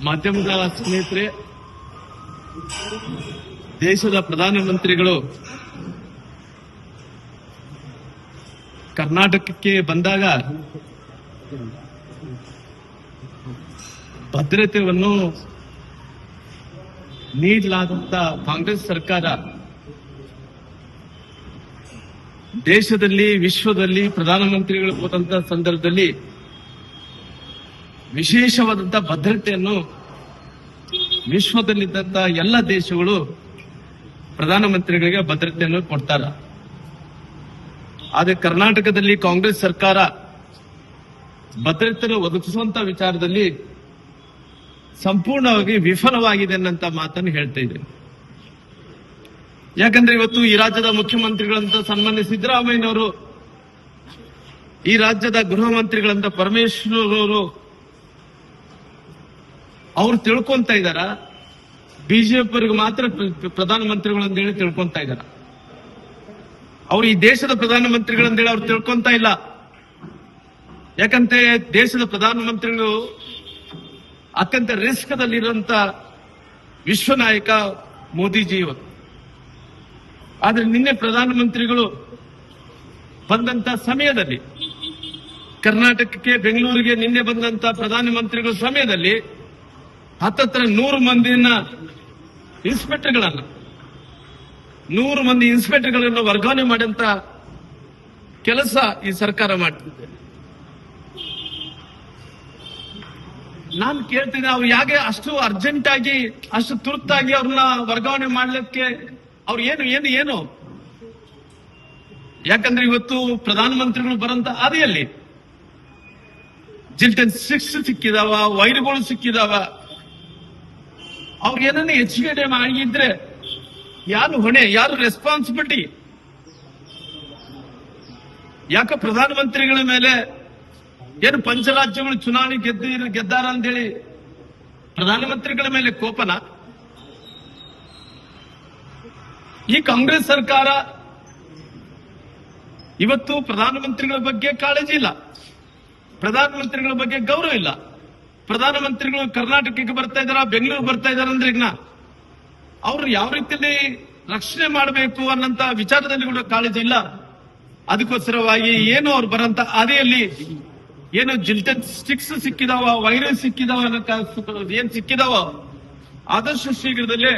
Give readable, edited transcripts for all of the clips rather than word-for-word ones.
ಮಾಧ್ಯಮದ ಸ್ನೇಹಿತರೆ, ದೇಶದ ಪ್ರಧಾನಮಂತ್ರಿಗಳು ಕರ್ನಾಟಕಕ್ಕೆ ಬಂದಾಗ ಭದ್ರತೆಯನ್ನು ನೀಡಲಾದಂತ ಕಾಂಗ್ರೆಸ್ ಸರ್ಕಾರ ದೇಶದಲ್ಲಿ, ವಿಶ್ವದಲ್ಲಿ ಪ್ರಧಾನಮಂತ್ರಿಗಳು ಹೋದಂತ ಸಂದರ್ಭದಲ್ಲಿ ವಿಶೇಷವಾದಂತಹ ಭದ್ರತೆಯನ್ನು ವಿಶ್ವದಲ್ಲಿದ್ದಂತ ಎಲ್ಲ ದೇಶಗಳು ಪ್ರಧಾನಮಂತ್ರಿಗಳಿಗೆ ಭದ್ರತೆಯನ್ನು ಕೊಡ್ತಾರೆ. ಆದರೆ ಕರ್ನಾಟಕದಲ್ಲಿ ಕಾಂಗ್ರೆಸ್ ಸರ್ಕಾರ ಭದ್ರತೆಯನ್ನು ಒದಗಿಸುವಂತ ವಿಚಾರದಲ್ಲಿ ಸಂಪೂರ್ಣವಾಗಿ ವಿಫಲವಾಗಿದೆ ಅನ್ನಂತ ಮಾತನ್ನು ಹೇಳ್ತಾ ಇದೆ. ಯಾಕಂದ್ರೆ ಇವತ್ತು ಈ ರಾಜ್ಯದ ಮುಖ್ಯಮಂತ್ರಿಗಳಂತ ಸನ್ಮಾನ್ಯ ಸಿದ್ದರಾಮಯ್ಯನವರು, ಈ ರಾಜ್ಯದ ಗೃಹ ಮಂತ್ರಿಗಳಂತ ಪರಮೇಶ್ವರ್ ಅವರು ಅವ್ರು ತಿಳ್ಕೊಂತ ಇದಾರ ಬಿಜೆಪಿಯವರಿಗೆ ಮಾತ್ರ ಪ್ರಧಾನಮಂತ್ರಿಗಳು ಅಂತ ಹೇಳಿ ತಿಳ್ಕೊಂತ ಇದಾರ. ಅವ್ರು ಈ ದೇಶದ ಪ್ರಧಾನಮಂತ್ರಿಗಳಂತೇಳಿ ಅವ್ರು ತಿಳ್ಕೊಂತ ಇಲ್ಲ. ಯಾಕಂದ್ರೆ ದೇಶದ ಪ್ರಧಾನಮಂತ್ರಿಗಳು ಅತ್ಯಂತ ರಿಸ್ಕ್ ದಲ್ಲಿರುವಂತ ವಿಶ್ವ ನಾಯಕ ಮೋದಿಜಿ ಇವತ್ತು. ಆದ್ರೆ ನಿನ್ನೆ ಪ್ರಧಾನಮಂತ್ರಿಗಳು ಬಂದಂತ ಸಮಯದಲ್ಲಿ, ಕರ್ನಾಟಕಕ್ಕೆ ಬೆಂಗಳೂರಿಗೆ ನಿನ್ನೆ ಬಂದಂತ ಪ್ರಧಾನಮಂತ್ರಿಗಳ ಸಮಯದಲ್ಲಿ ಹತ್ತತ್ರ 100 ಮಂದಿನ ಇನ್ಸ್ಪೆಕ್ಟರ್ಗಳನ್ನ 100 ಮಂದಿ ಇನ್ಸ್ಪೆಕ್ಟರ್ಗಳನ್ನು ವರ್ಗಾವಣೆ ಮಾಡಂತ ಕೆಲಸ ಈ ಸರ್ಕಾರ ಮಾಡ್ತಿದೆ. ನಾನು ಕೇಳ್ತೀನಿ, ಅವ್ರು ಯಾಕೆ ಅಷ್ಟು ಅರ್ಜೆಂಟ್ ಆಗಿ, ಅಷ್ಟು ತುರ್ತಾಗಿ ಅವ್ರನ್ನ ವರ್ಗಾವಣೆ ಮಾಡ್ಲಿಕ್ಕೆ ಅವ್ರು ಏನು ಯಾಕಂದ್ರೆ ಇವತ್ತು ಪ್ರಧಾನಮಂತ್ರಿಗಳು ಬರಂತ ಹಾದಿಯಲ್ಲಿ ಜಿಲ್ಟನ್ 6 ಸಿಕ್ಕಿದಾವ, ವೈರ್ಗಳು ಸಿಕ್ಕಿದಾವ. ಅವ್ರು ಏನನ್ನ ಹೆಚ್ಚುಗಡೆ ಮಾಡಿದ್ರೆ ಯಾರು ಹೊಣೆ, ಯಾರು ರೆಸ್ಪಾನ್ಸಿಬಿಲಿಟಿ? ಯಾಕೆ ಪ್ರಧಾನಮಂತ್ರಿಗಳ ಮೇಲೆ ಏನು ಪಂಚರಾಜ್ಯಗಳು ಚುನಾವಣೆ ಗೆದ್ದಾರ ಅಂತೇಳಿ ಪ್ರಧಾನಮಂತ್ರಿಗಳ ಮೇಲೆ ಕೋಪನ? ಈ ಕಾಂಗ್ರೆಸ್ ಸರ್ಕಾರ ಇವತ್ತು ಪ್ರಧಾನಮಂತ್ರಿಗಳ ಬಗ್ಗೆ ಕಾಳಜಿ ಇಲ್ಲ, ಪ್ರಧಾನಮಂತ್ರಿಗಳ ಬಗ್ಗೆ ಗೌರವ ಇಲ್ಲ. ಪ್ರಧಾನಮಂತ್ರಿಗಳು ಕರ್ನಾಟಕಕ್ಕೆ ಬರ್ತಾ ಇದಾರ, ಬೆಂಗಳೂರು ಬರ್ತಾ ಇದಾರ ಅಂದ್ರೆ ಈಗ ಅವ್ರು ಯಾವ ರೀತಿಯಲ್ಲಿ ರಕ್ಷಣೆ ಮಾಡಬೇಕು ಅನ್ನಂತ ವಿಚಾರದಲ್ಲಿ ಕೂಡ ಕಾಳಜಿ ಇಲ್ಲ. ಅದಕ್ಕೋಸ್ಕರವಾಗಿ ಏನು ಅವ್ರು ಬರಂತ ಹಾದಿಯಲ್ಲಿ ಏನು ಜಿಲ್ಟನ್ 6 ಸಿಕ್ಕಿದಾವ, ವೈರಸ್ ಸಿಕ್ಕಿದಾವ, ಏನ್ ಸಿಕ್ಕಿದಾವ, ಆದಷ್ಟು ಶೀಘ್ರದಲ್ಲೇ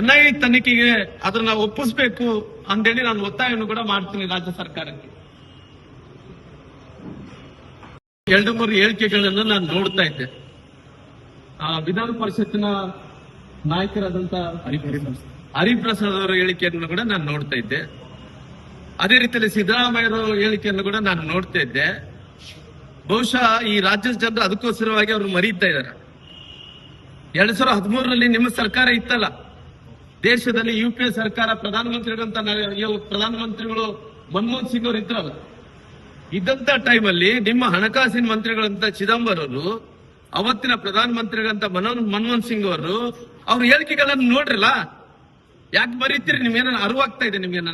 NIA ತನಿಖೆಗೆ ಅದನ್ನ ಒಪ್ಪಿಸಬೇಕು ಅಂತೇಳಿ ನಾನು ಒತ್ತಾಯವನ್ನು ಕೂಡ ಮಾಡ್ತೀನಿ ರಾಜ್ಯ ಸರ್ಕಾರಕ್ಕೆ. 2-3 ಹೇಳಿಕೆಗಳನ್ನ ನಾನು ನೋಡ್ತಾ ಇದ್ದೆ. ವಿಧಾನ ಪರಿಷತ್ತಿನ ನಾಯಕರಾದಂತ ಹರಿಪ್ರಸಾದ್ ಅವರ ಹೇಳಿಕೆಯನ್ನು ಕೂಡ ನಾನು ನೋಡ್ತಾ ಇದ್ದೆ. ಅದೇ ರೀತಿಯಲ್ಲಿ ಸಿದ್ದರಾಮಯ್ಯರ ಹೇಳಿಕೆಯನ್ನು ಕೂಡ ನಾನು ನೋಡ್ತಾ ಇದ್ದೆ. ಬಹುಶಃ ಈ ರಾಜ್ಯದ ಜನರು ಅದಕ್ಕೋಸ್ಕರವಾಗಿ ಅವರು ಮರೀತಾ ಇದ್ದಾರೆ. 2013ರಲ್ಲಿ ನಿಮ್ಮ ಸರ್ಕಾರ ಇತ್ತಲ್ಲ, ದೇಶದಲ್ಲಿ UPA ಸರ್ಕಾರ, ಪ್ರಧಾನಮಂತ್ರಿಗಳು ಮನಮೋಹನ್ ಸಿಂಗ್ ಅವರು ಇದ್ರಲ್ಲ, ಇದ್ದಂತ ಟೈಮಲ್ಲಿ ನಿಮ್ಮ ಹಣಕಾಸಿನ ಮಂತ್ರಿಗಳಂತ ಚಿದಂಬರಂ ಅವರು, ಅವತ್ತಿನ ಪ್ರಧಾನಮಂತ್ರಿಗಳಂತ ಮನಮೋಹನ್ ಸಿಂಗ್ ಅವರು ಅವ್ರ ಹೇಳಿಕೆಗಳನ್ನು ನೋಡ್ರಲ್ಲ. ಯಾಕೆ ಮರೀತೀರಿ? ನಿಮ್ಗೇನ ಅರಿವಾಗ್ತಾ ಇದೆ ನಿಮ್ಗೇನ?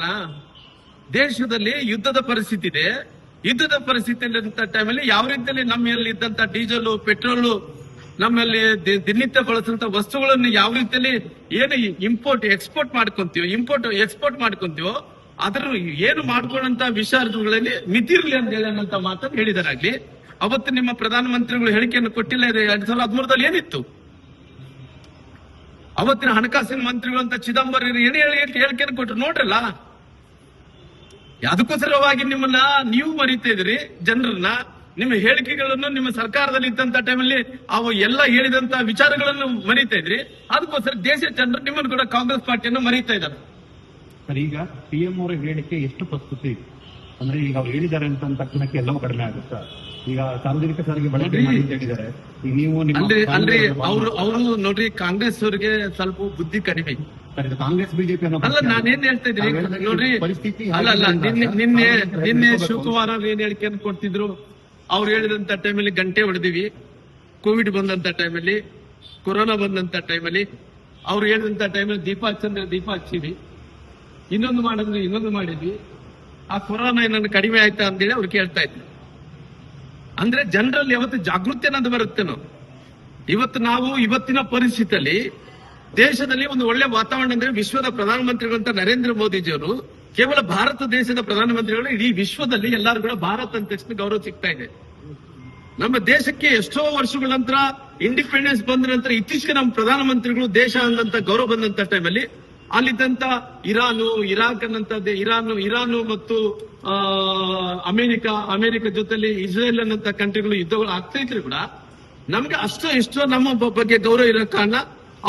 ದೇಶದಲ್ಲಿ ಯುದ್ಧದ ಪರಿಸ್ಥಿತಿ ಇದೆ. ಯುದ್ಧದ ಪರಿಸ್ಥಿತಿಯಲ್ಲಿದ್ದಂತ ಟೈಮಲ್ಲಿ ಯಾವ ರೀತಿಯಲ್ಲಿ ನಮ್ಮಲ್ಲಿ ಇದ್ದಂತ ಡೀಸೆಲ್, ಪೆಟ್ರೋಲ್, ನಮ್ಮಲ್ಲಿ ದಿನನಿತ್ಯ ಬಳಸುವಂತ ವಸ್ತುಗಳನ್ನು ಯಾವ ರೀತಿಯಲ್ಲಿ ಏನು ಎಕ್ಸ್ಪೋರ್ಟ್ ಮಾಡ್ಕೊಂತೀವೋ ಅದರ ಏನು ಮಾಡ್ಕೊಳ್ಳುವಂತ ವಿಚಾರಗಳಲ್ಲಿ ಮಿತಿ ಇರಲಿ ಅಂತ ಹೇಳಿ ಅನ್ನೋಂತ ಮಾತನ್ನು ಹೇಳಿದಾರಾಗ್ಲಿ. ಅವತ್ತು ನಿಮ್ಮ ಪ್ರಧಾನಮಂತ್ರಿಗಳು ಹೇಳಿಕೆಯನ್ನು ಕೊಟ್ಟಿಲ್ಲ. 2013ರಲ್ಲಿ ಏನಿತ್ತು? ಅವತ್ತಿನ ಹಣಕಾಸಿನ ಮಂತ್ರಿಗಳು ಅಂತ ಚಿದಂಬರಂ ಹೇಳಿಕೆಯನ್ನು ಕೊಟ್ಟರು ನೋಡ್ರಲ್ಲ. ಅದಕ್ಕೋಸ್ಕರವಾಗಿ ನಿಮ್ಮನ್ನ ನೀವು ಮರೀತಾ ಇದ್ರಿ ಜನರನ್ನ. ನಿಮ್ಮ ಹೇಳಿಕೆಗಳನ್ನು ನಿಮ್ಮ ಸರ್ಕಾರದಲ್ಲಿ ಇದ್ದಂತ ಟೈಮಲ್ಲಿ ಅವು ಎಲ್ಲ ಹೇಳಿದಂತ ವಿಚಾರಗಳನ್ನು ಮರೀತಾ ಇದ್ರಿ. ಅದಕ್ಕೋಸ್ಕರ ದೇಶದ ಜನರು ನಿಮ್ಮನ್ನು ಕೂಡ ಕಾಂಗ್ರೆಸ್ ಪಾರ್ಟಿಯನ್ನು ಮರೀತಾ ಇದ್ದಾರೆ. ಸರ್, ಈಗ PM ಅವರ ಹೇಳಿಕೆ ಎಷ್ಟು ಪ್ರಸ್ತುತಿ ಅಂದ್ರೆ ಈಗ ಅವ್ರು ಹೇಳಿದ್ದಾರೆ ಅಂತ ತಕ್ಷಣಕ್ಕೆ ಎಲ್ಲವೂ ಕಡಿಮೆ ಆಗುತ್ತೆ. ಈಗ ಸಾರ್ವಜನಿಕ ಸಾರಿಗೆ ಬಳಕೆ ಹೇಳಿದ್ದಾರೆ. ಈಗ ನೀವು ಅಂದ್ರೆ ಅವರು ನೋಡ್ರಿ, ಕಾಂಗ್ರೆಸ್ ಅವರಿಗೆ ಸ್ವಲ್ಪ ಬುದ್ಧಿ ಕಡಿಮೆ. ಕಾಂಗ್ರೆಸ್ ಬಿಜೆಪಿ ಅಲ್ಲ, ನಾನೇನ್ ಹೇಳ್ತಾ ಇದ್ದೀನಿ ನೋಡ್ರಿ, ಅಲ್ಲ ನಿನ್ನೆ ಶಿವಕುಮಾರ್ ಅವ್ರು ಏನ್ ಹೇಳಿಕೆಯನ್ನು ಕೊಡ್ತಿದ್ರು, ಅವ್ರು ಹೇಳಿದಂತ ಟೈಮಲ್ಲಿ ಗಂಟೆ ಹೊಡೆದಿವಿ. ಕೋವಿಡ್ ಬಂದಂತ ಟೈಮಲ್ಲಿ, ಕೊರೋನಾ ಬಂದಂತ ಟೈಮಲ್ಲಿ ಅವ್ರು ಹೇಳಿದಂತ ಟೈಮಲ್ಲಿ ದೀಪ ಹಚ್ಚಿವಿ, ಇನ್ನೊಂದು ಮಾಡಿದ್ವಿ. ಆ ಕೊರೋನಾ ಏನನ್ನು ಕಡಿಮೆ ಆಯ್ತಾ ಅಂತೇಳಿ ಅವ್ರು ಕೇಳ್ತಾ ಇದ್ರು. ಅಂದ್ರೆ ಜನರಲ್ಲಿ ಯಾವತ್ತು ಜಾಗೃತಿ ಅನ್ನೋದು ಬರುತ್ತೇನೋ. ನಾವು ಇವತ್ತಿನ ಪರಿಸ್ಥಿತಿಯಲ್ಲಿ ದೇಶದಲ್ಲಿ ಒಂದು ಒಳ್ಳೆ ವಾತಾವರಣ ಅಂದ್ರೆ ವಿಶ್ವದ ಪ್ರಧಾನಮಂತ್ರಿಗಳಂತ ನರೇಂದ್ರ ಮೋದಿಜಿಯವರು ಕೇವಲ ಭಾರತ ದೇಶದ ಪ್ರಧಾನಮಂತ್ರಿಗಳು ಇಡೀ ವಿಶ್ವದಲ್ಲಿ ಎಲ್ಲರೂ ಕೂಡ ಭಾರತ ಅಂತ ತಕ್ಷಣ ಗೌರವ ಸಿಗ್ತಾ ಇದೆ. ನಮ್ಮ ದೇಶಕ್ಕೆ ಎಷ್ಟೋ ವರ್ಷಗಳ ನಂತರ ಇಂಡಿಪೆಂಡೆನ್ಸ್ ಬಂದ ನಂತರ ಇತ್ತೀಚೆಗೆ ನಮ್ಮ ಪ್ರಧಾನಮಂತ್ರಿಗಳು ದೇಶ ಅನ್ನಂತ ಗೌರವ ಬಂದಂತ ಟೈಮಲ್ಲಿ ಅಲ್ಲಿದ್ದಂತ ಇರಾಕ್ ಅನ್ನಂತ ಇರಾನು ಮತ್ತು ಅಮೆರಿಕ ಜೊತೆಲಿ ಇಸ್ರೇಲ್ ಅನ್ನಂತ ಕಂಟ್ರಿಗಳು ಯುದ್ಧಗಳು ಆಗ್ತಾ ಇದ್ರು ಕೂಡ ನಮ್ಗೆ ಇಷ್ಟೋ ನಮ್ಮ ಬಗ್ಗೆ ಗೌರವ ಇರೋ ಕಾರಣ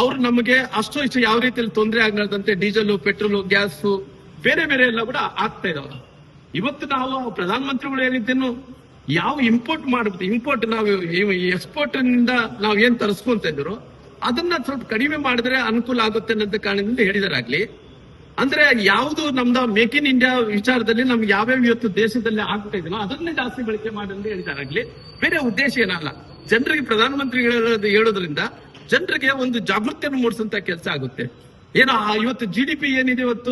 ಅವ್ರು ನಮಗೆ ಇಷ್ಟ ಯಾವ ರೀತಿಯಲ್ಲಿ ತೊಂದರೆ ಆಗದಂತೆ ಡೀಸೆಲ್, ಪೆಟ್ರೋಲ್, ಗ್ಯಾಸ್ ಬೇರೆ ಎಲ್ಲ ಕೂಡ ಆಗ್ತಾ ಇದಾವೆ. ಇವತ್ತು ನಾವು ಪ್ರಧಾನಮಂತ್ರಿಗಳು ಏನಿದ್ದೇನು ಯಾವ ಇಂಪೋರ್ಟ್ ನಾವು ಎಕ್ಸ್ಪೋರ್ಟ್ ನಿಂದ ನಾವು ಏನ್ ತರಿಸ್ಕೊಂತ ಇದ್ರು ಅದನ್ನ ಸ್ವಲ್ಪ ಕಡಿಮೆ ಮಾಡಿದ್ರೆ ಅನುಕೂಲ ಆಗುತ್ತೆ ಅನ್ನೋ ಕಾರಣದಿಂದ ಹೇಳಿದಾರಾಗ್ಲಿ. ಅಂದ್ರೆ ಯಾವುದು ನಮ್ದು ಮೇಕ್ ಇನ್ ಇಂಡಿಯಾ ವಿಚಾರದಲ್ಲಿ ನಮ್ಗೆ ಯಾವ್ಯಾವ ಇವತ್ತು ದೇಶದಲ್ಲಿ ಆಗ್ತಾ ಇದೆಯೋ ಅದನ್ನೇ ಜಾಸ್ತಿ ಬಳಕೆ ಮಾಡಿ ಅಂತ ಹೇಳಿದಾರಾಗ್ಲಿ. ಬೇರೆ ಉದ್ದೇಶ ಏನಲ್ಲ. ಜನರಿಗೆ ಪ್ರಧಾನಮಂತ್ರಿ ಹೇಳೋದ್ರಿಂದ ಜನರಿಗೆ ಒಂದು ಜಾಗೃತಿಯನ್ನು ಮೂಡಿಸಂತ ಕೆಲಸ ಆಗುತ್ತೆ. ಏನೋ ಇವತ್ತು GDP ಏನಿದೆ ಇವತ್ತು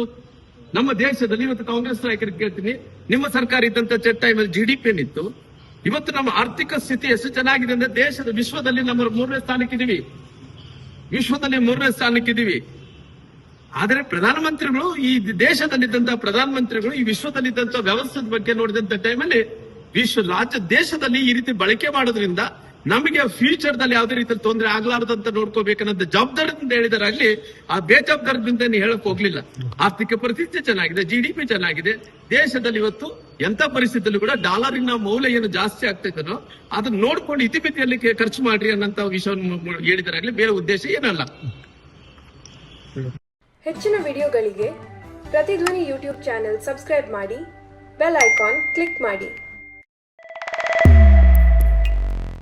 ನಮ್ಮ ದೇಶದಲ್ಲಿ, ಇವತ್ತು ಕಾಂಗ್ರೆಸ್ ನಾಯಕರಿಗೆ ಕೇಳ್ತೀನಿ, ನಿಮ್ಮ ಸರ್ಕಾರ ಇದ್ದಂತ ಟೈಮಲ್ಲಿ GDP ಏನಿತ್ತು, ಇವತ್ತು ನಮ್ಮ ಆರ್ಥಿಕ ಸ್ಥಿತಿ ಎಷ್ಟು ಚೆನ್ನಾಗಿದೆ ಅಂದ್ರೆ ವಿಶ್ವದಲ್ಲಿ ನಮ್ಮ 3ನೇ ಸ್ಥಾನಕ್ಕಿದ್ದೀವಿ. ಆದರೆ ಪ್ರಧಾನಮಂತ್ರಿಗಳು ಈ ದೇಶದಲ್ಲಿದ್ದಂತ ಪ್ರಧಾನಮಂತ್ರಿಗಳು ಈ ವಿಶ್ವದಲ್ಲಿದ್ದಂತ ವ್ಯವಸ್ಥೆದ ಬಗ್ಗೆ ನೋಡಿದಂತ ಟೈಮಲ್ಲಿ ದೇಶದಲ್ಲಿ ಈ ರೀತಿ ಬಳಕೆ ಮಾಡೋದ್ರಿಂದ ನಮಗೆ ಫ್ಯೂಚರ್ ದಲ್ಲಿ ಯಾವುದೇ ರೀತಿಯಲ್ಲಿ ತೊಂದರೆ ಆಗ್ಲಾರ್ದಂತ ನೋಡ್ಕೋಬೇಕನ್ನೋದು ಜವಾಬ್ದಾರಿಯಿಂದ ಹೇಳಿದಾರಾಗ್ಲಿ. ಆ ಬೇಜವಾಬ್ದಾರದಿಂದ ಹೇಳಕ್ ಹೋಗ್ಲಿಲ್ಲ. ಆರ್ಥಿಕ ಪರಿಸ್ಥಿತಿ ಚೆನ್ನಾಗಿದೆ, GDP ಚೆನ್ನಾಗಿದೆ. ದೇಶದಲ್ಲಿ ಇವತ್ತು ಎಂತ ಪರಿಸ್ಥಿತಿಯಲ್ಲೂ ಕೂಡ ಡಾಲರಿನ ಮೌಲ್ಯ ಏನು ಜಾಸ್ತಿ ಆಗ್ತೈತನೋ ಅದನ್ನ ನೋಡ್ಕೊಂಡು ಇತಿಮಿತಿಯಲ್ಲಿ ಖರ್ಚು ಮಾಡ್ರಿ ಅನ್ನಂತ ವಿಷಯವನ್ನು ಹೇಳಿದಾರಾಗ್ಲಿ. ಬೇರೆ ಉದ್ದೇಶ ಏನಲ್ಲ. ಹೆಚ್ಚಿನ ವಿಡಿಯೋಗಳಿಗೆ ಪ್ರತಿಧ್ವನಿ ಯೂಟ್ಯೂಬ್ ಚಾನೆಲ್ ಸಬ್ಸ್ಕ್ರೈಬ್ ಮಾಡಿ, ಬೆಲ್ ಐಕಾನ್ ಕ್ಲಿಕ್ ಮಾಡಿ.